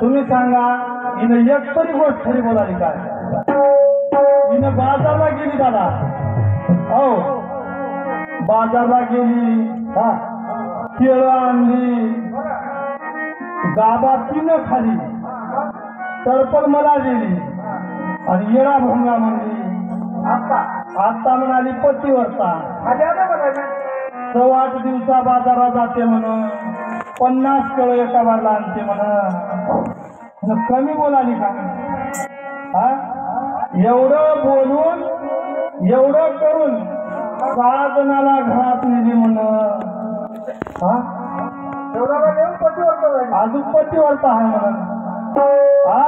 तुम्ही सांगा हिनं एक तरी गोष्ट खरी बोलाली काय? हिनं बाजारला गेली दादा, हो बाजारला गेली, हा केळं आणली, गाबा तिनं खाली, तळपण मला दिली आणि येडा भोंगा म्हणली. आता म्हणाली पतीवरता 8 दिवसा बाजारात जाते म्हणून 50 कळ एका बारला आणते म्हणून कमी बोलाली का? हा एवढं बोलून एवढं करून 6 जणाला घरात नेली म्हणून. हा अजून पतीवरता आहे म्हणून. हा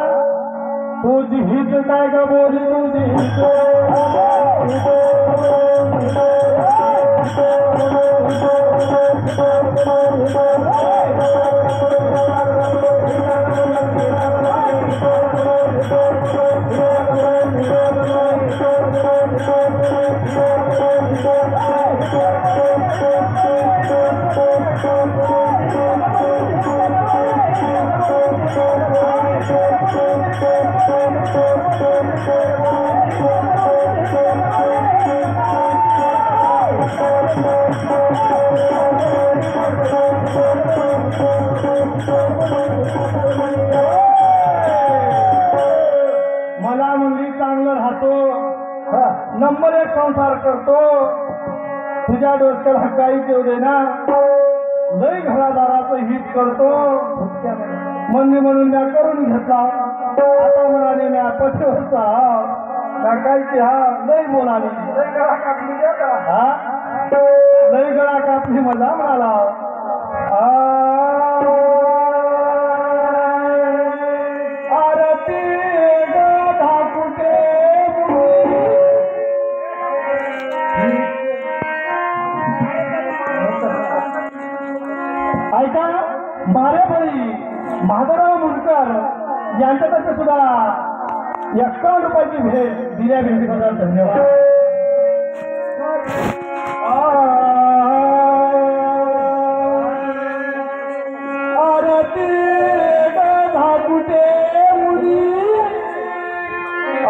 तुझी हित काय ग बोली, तुझी हित मला मुलगी चांगलं राहतो, नंबर 1 संसार करतो, तुझ्या डोक्याला काही देऊ दे ना, लई घरादाराचं हित करतो म्हणून मी करून घेतला. आता म्हणाले मी पटवता काय की हा लई बोलाली, हा लई गळा कापली मला म्हणाला. आरती धाकुटे ऐका मारेबळी माधवराव मुंडकर यांच्यातर्फे सुद्धा 51 रुपयाची भेट दिल्या भेटीबद्दल धन्यवाद. आरती धाकुटे मुली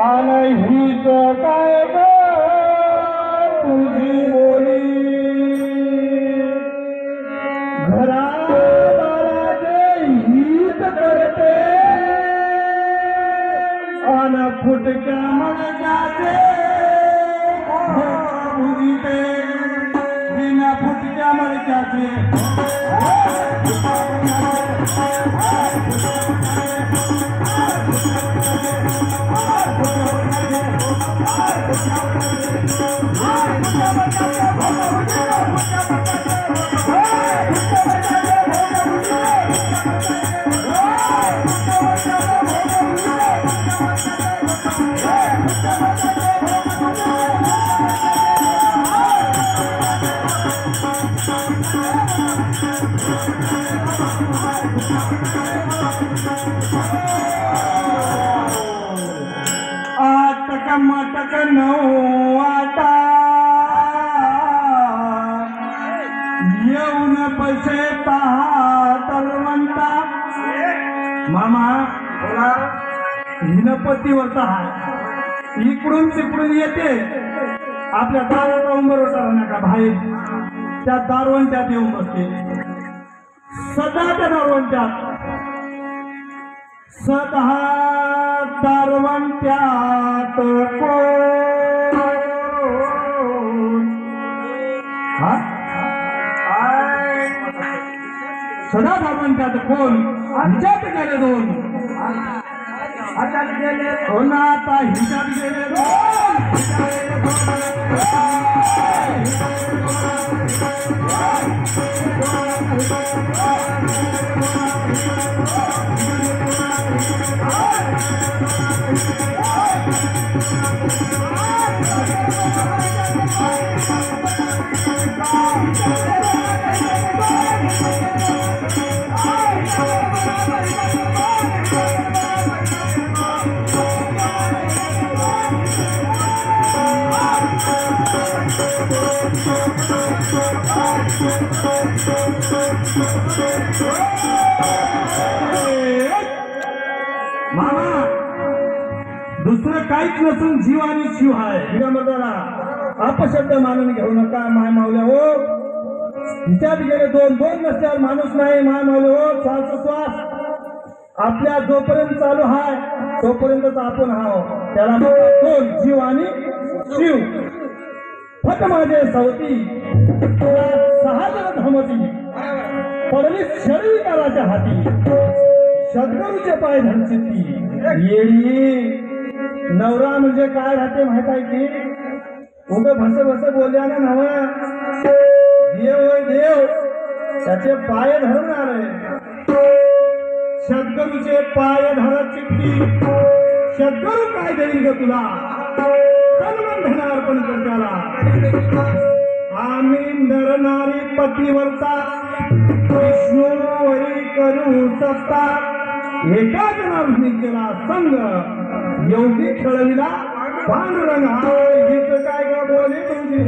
अनहित काय ग तुझी बोली, घरादाराचे हित करते अन फुटक्या मळक्याचे मुलीते, बिना फुटक्या मळक्याचे आटक मटक नऊ आता येऊन पैसे पहा तलवंता. मामा हिनपतीवरचा हा इकडून तिकडून येते, आपल्या दाराचा उंबरवटा नका बाहेर त्या दारवंट्यात येऊन बसते, सदा त्या दारवंट्यात सदा दारवंट्यात सदा दारवंट्यात कोण विचारत गेले दोन, हातात गेले हो ना आता हिच्यात गेले मामा दुसरं काहीच नसून जीव आणि शिव आहे हिरामर्दाना अपशब्द मानून घेऊ नका माय मावल्या हो हिच्यात गेले दोन नसल्यावर माणूस नाही माय मावल्या हो श्वास आपल्या जोपर्यंत चालू आहे तोपर्यंतच आपण हाव त्याला दोन जीव आणि शिव फट माझे सवती 6 जण धमती पडली शरीराच्या हाती सद्गुरूचे पाय धनचित्ती येडी नवरा म्हणजे काय राहते माहित आहे की उगं भस बोलल्यानं नव देव देव त्याचे पाय धरणार आहे सद्गुरूचे पाय धरत चित्ती सद्गुरू काय देईल ग तुला तन अर्पण कर त्याला आम्ही नर नारी पतीवरचा विष्णूवरी करू सत्ता एका जनार्दनी केला संग योगी खेळविला पांडुरंग हा गीत काय ग बोले तुझी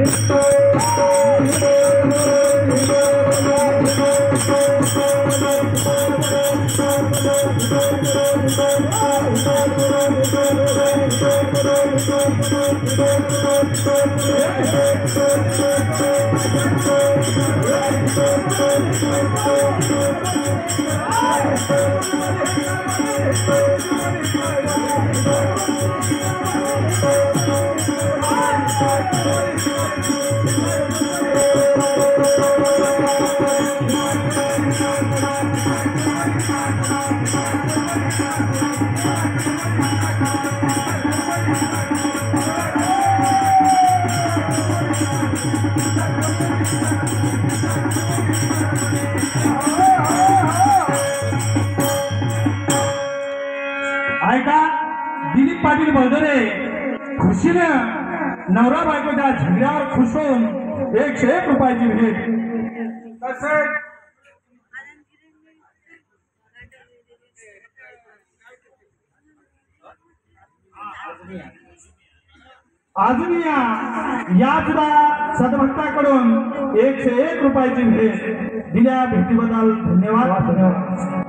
ऐका दिलीप पाटील बळदरे खुशीने नवरा बायकोच्या झगड्यावर खुश होऊन 101 रुपयाची भेट अजून या सुद्धा सद्भक्ताकडून 101 रुपयाची भेट दिल्या भेटीबद्दल धन्यवाद धन्यवाद